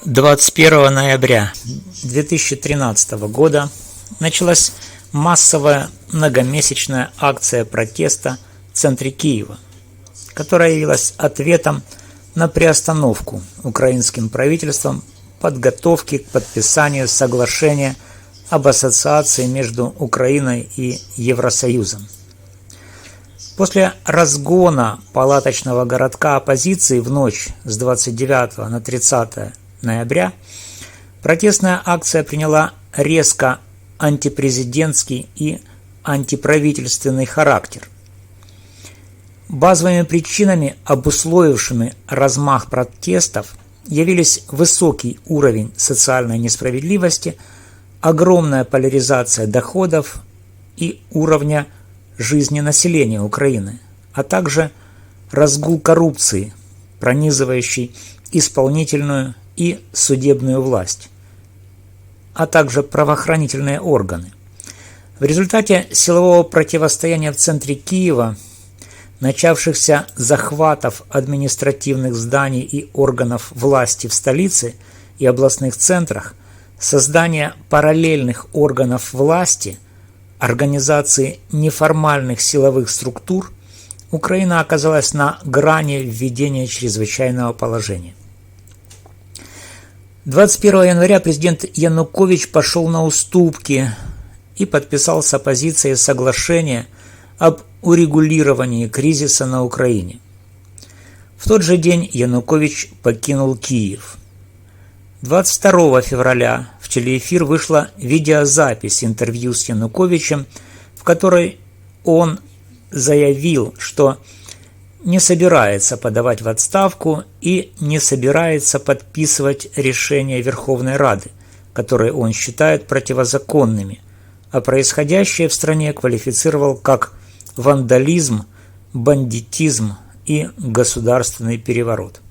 21 ноября 2013 года началась массовая многомесячная акция протеста в центре Киева, которая явилась ответом на приостановку украинским правительством подготовки к подписанию соглашения об ассоциации между Украиной и Евросоюзом. После разгона палаточного городка оппозиции в ночь с 29 на 30 ноября протестная акция приняла резко антипрезидентский и антиправительственный характер. Базовыми причинами, обусловившими размах протестов, явились высокий уровень социальной несправедливости, огромная поляризация доходов и уровня жизни населения Украины, а также разгул коррупции, пронизывающий исполнительную и судебную власть, а также правоохранительные органы. В результате силового противостояния в центре Киева, начавшихся захватов административных зданий и органов власти в столице и областных центрах, создания параллельных органов власти, организации неформальных силовых структур, Украина оказалась на грани введения чрезвычайного положения. 21 января президент Янукович пошел на уступки и подписал с оппозицией соглашение об урегулировании кризиса на Украине. В тот же день Янукович покинул Киев. 22 февраля в телеэфир вышла видеозапись интервью с Януковичем, в которой он заявил, что не собирается подавать в отставку и не собирается подписывать решения Верховной Рады, которые он считает противозаконными, а происходящее в стране квалифицировал как вандализм, бандитизм и государственный переворот.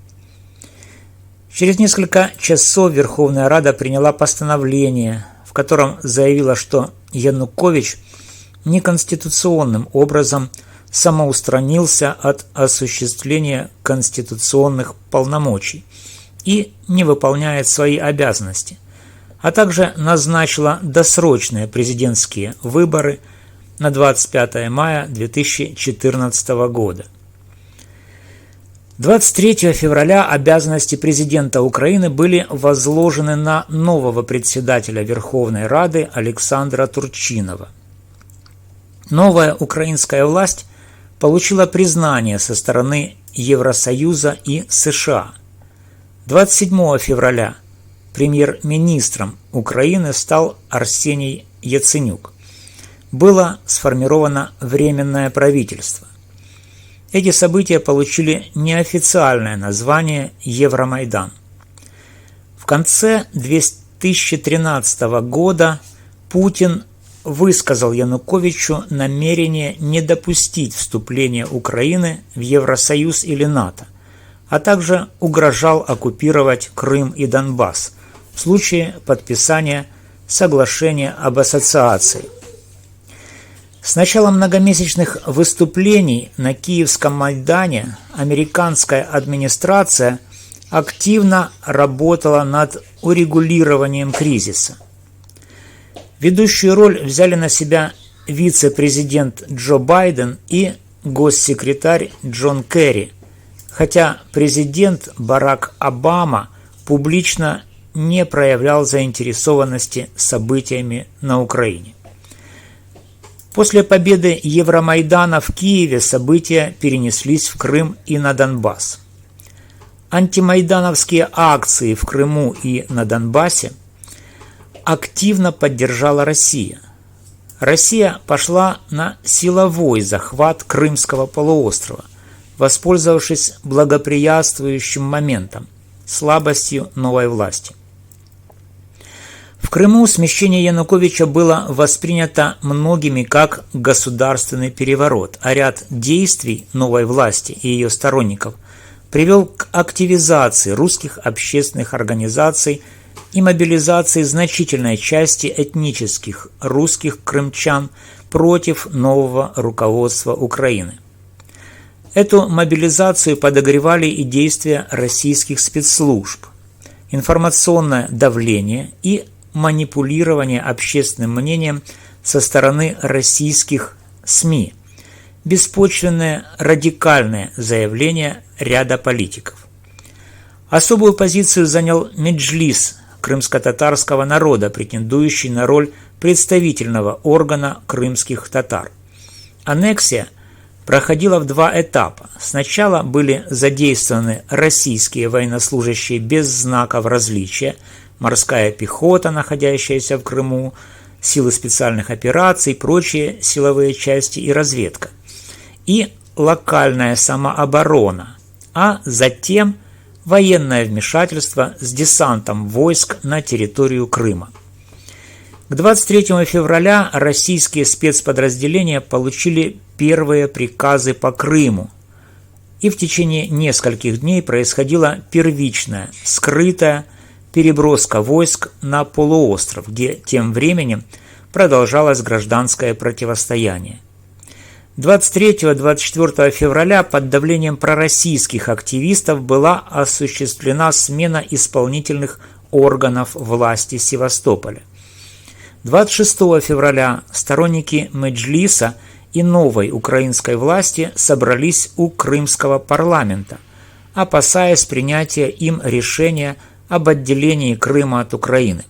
Через несколько часов Верховная Рада приняла постановление, в котором заявила, что Янукович неконституционным образом самоустранился от осуществления конституционных полномочий и не выполняет свои обязанности, а также назначила досрочные президентские выборы на 25 мая 2014 года. 23 февраля обязанности президента Украины были возложены на нового председателя Верховной Рады Александра Турчинова. Новая украинская власть получила признание со стороны Евросоюза и США. 27 февраля премьер-министром Украины стал Арсений Яценюк. Было сформировано Временное правительство. Эти события получили неофициальное название Евромайдан. В конце 2013 года Путин высказал Януковичу намерение не допустить вступления Украины в Евросоюз или НАТО, а также угрожал оккупировать Крым и Донбасс в случае подписания соглашения об ассоциации. С начала многомесячных выступлений на Киевском Майдане американская администрация активно работала над урегулированием кризиса. Ведущую роль взяли на себя вице-президент Джо Байден и госсекретарь Джон Керри, хотя президент Барак Обама публично не проявлял заинтересованности событиями на Украине. После победы Евромайдана в Киеве события перенеслись в Крым и на Донбасс. Антимайдановские акции в Крыму и на Донбассе активно поддержала Россия. Россия пошла на силовой захват Крымского полуострова, воспользовавшись благоприятствующим моментом – слабостью новой власти. В Крыму смещение Януковича было воспринято многими как государственный переворот, а ряд действий новой власти и ее сторонников привел к активизации русских общественных организаций и мобилизации значительной части этнических русских крымчан против нового руководства Украины. Эту мобилизацию подогревали и действия российских спецслужб. информационное давление и манипулирование общественным мнением со стороны российских СМИ, беспочвенные радикальные заявления ряда политиков. Особую позицию занял Меджлис крымско-татарского народа, претендующий на роль представительного органа крымских татар. Аннексия проходила в два этапа. Сначала были задействованы российские военнослужащие без знаков различия, морская пехота, находящаяся в Крыму, силы специальных операций, прочие силовые части и разведка, и локальная самооборона, а затем военное вмешательство с десантом войск на территорию Крыма. К 23 февраля российские спецподразделения получили первые приказы по Крыму, и в течение нескольких дней происходила первичная, скрытая переброска войск на полуостров, где тем временем продолжалось гражданское противостояние. 23-24 февраля под давлением пророссийских активистов была осуществлена смена исполнительных органов власти Севастополя. 26 февраля сторонники Меджлиса и новой украинской власти собрались у крымского парламента, опасаясь принятия им решения об отделении Крыма от Украины,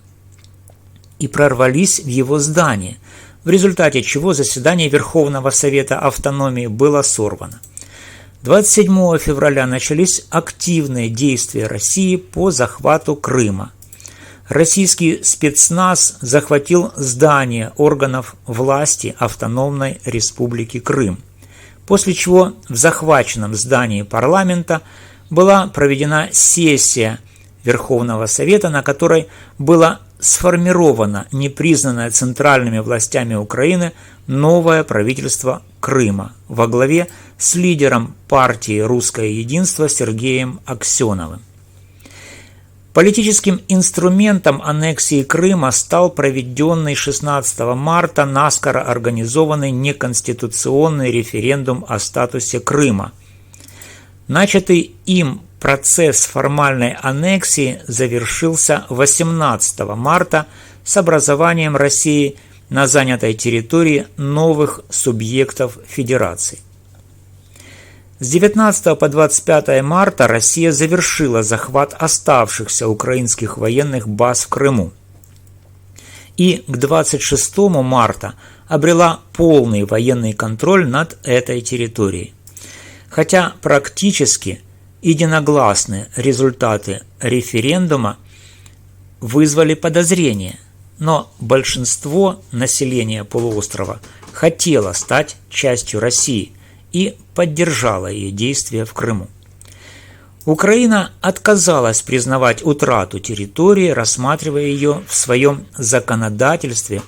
и прорвались в его здание, в результате чего заседание Верховного Совета Автономии было сорвано. 27 февраля начались активные действия России по захвату Крыма. Российский спецназ захватил здание органов власти Автономной Республики Крым, после чего в захваченном здании парламента была проведена сессия Верховного Совета, на которой было сформировано непризнанное центральными властями Украины новое правительство Крыма во главе с лидером партии «Русское единство» Сергеем Аксеновым. Политическим инструментом аннексии Крыма стал проведенный 16 марта наскоро организованный неконституционный референдум о статусе Крыма. Начатый им процесс формальной аннексии завершился 18 марта с образованием России на занятой территории новых субъектов федерации. С 19 по 25 марта Россия завершила захват оставшихся украинских военных баз в Крыму и к 26 марта обрела полный военный контроль над этой территорией. Хотя практически единогласные результаты референдума вызвали подозрения, но большинство населения полуострова хотело стать частью России и поддержала ее действия в Крыму. Украина отказалась признавать утрату территории, рассматривая ее в своем законодательстве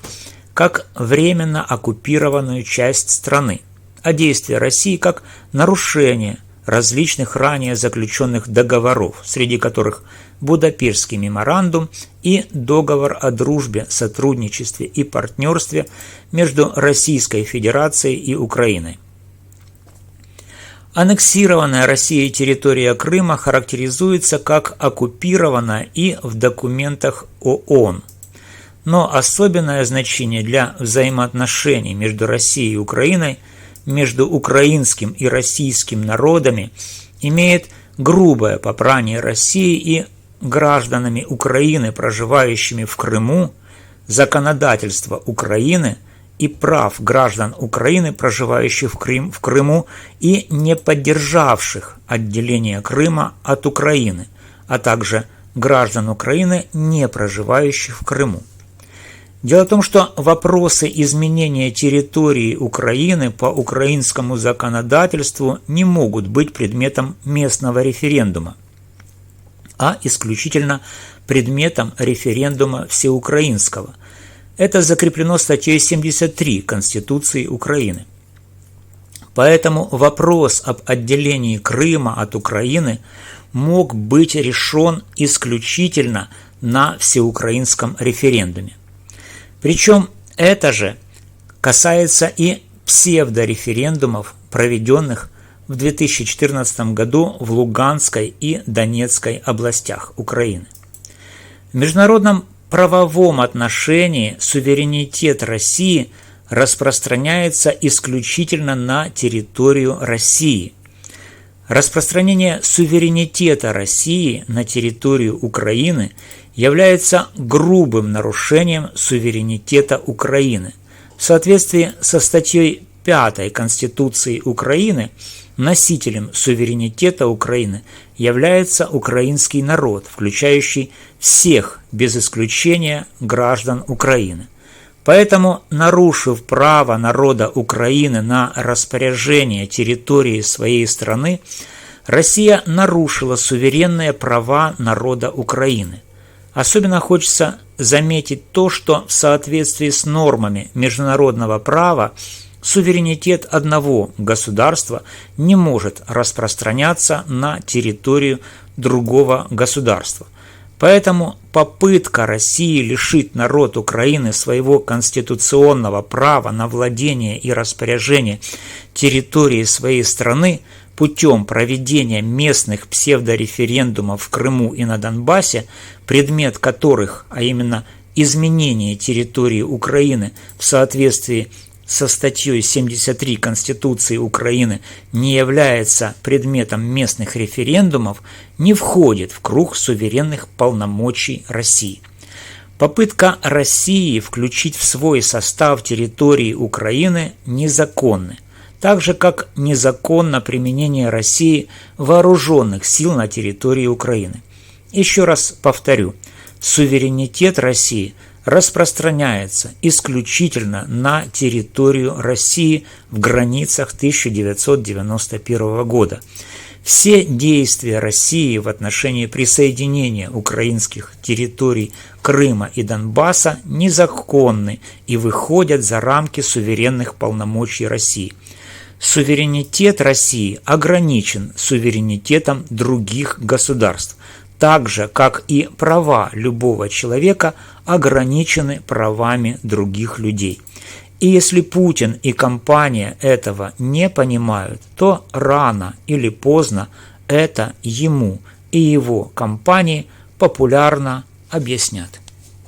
как временно оккупированную часть страны, а действия России как нарушение различных ранее заключенных договоров, среди которых Будапештский меморандум и договор о дружбе, сотрудничестве и партнерстве между Российской Федерацией и Украиной. Аннексированная Россией территория Крыма характеризуется как оккупированная и в документах ООН. Но особенное значение для взаимоотношений между Россией и Украиной, между украинским и российским народами имеет грубое попрание России и гражданами Украины, проживающими в Крыму, законодательство Украины и прав граждан Украины, проживающих в Крыму и не поддержавших отделение Крыма от Украины, а также граждан Украины, не проживающих в Крыму. Дело в том, что вопросы изменения территории Украины по украинскому законодательству не могут быть предметом местного референдума, а исключительно предметом референдума всеукраинского. Это закреплено статьей 73 Конституции Украины. Поэтому вопрос об отделении Крыма от Украины мог быть решен исключительно на всеукраинском референдуме. Причем это же касается и псевдореферендумов, проведенных в 2014 году в Луганской и Донецкой областях Украины. В международном правовом отношении суверенитет России распространяется исключительно на территорию России. Распространение суверенитета России на территорию Украины является грубым нарушением суверенитета Украины. В соответствии со статьей 5 Конституции Украины носителем суверенитета Украины является украинский народ, включающий всех без исключения граждан Украины. Поэтому, нарушив право народа Украины на распоряжение территории своей страны, Россия нарушила суверенные права народа Украины. Особенно хочется заметить то, что в соответствии с нормами международного права суверенитет одного государства не может распространяться на территорию другого государства. Поэтому попытка России лишить народ Украины своего конституционного права на владение и распоряжение территорией своей страны путем проведения местных псевдореферендумов в Крыму и на Донбассе, предмет которых, а именно изменение территории Украины в соответствии со статьей 73 Конституции Украины не является предметом местных референдумов, не входит в круг суверенных полномочий России. Попытка России включить в свой состав территории Украины незаконны, так же как незаконно применение России вооруженных сил на территории Украины. Еще раз повторю, суверенитет России распространяется исключительно на территорию России в границах 1991 года. Все действия России в отношении присоединения украинских территорий Крыма и Донбасса незаконны и выходят за рамки суверенных полномочий России. Суверенитет России ограничен суверенитетом других государств, так же, как и права любого человека ограничены правами других людей. И если Путин и компания этого не понимают, то рано или поздно это ему и его компании популярно объяснят.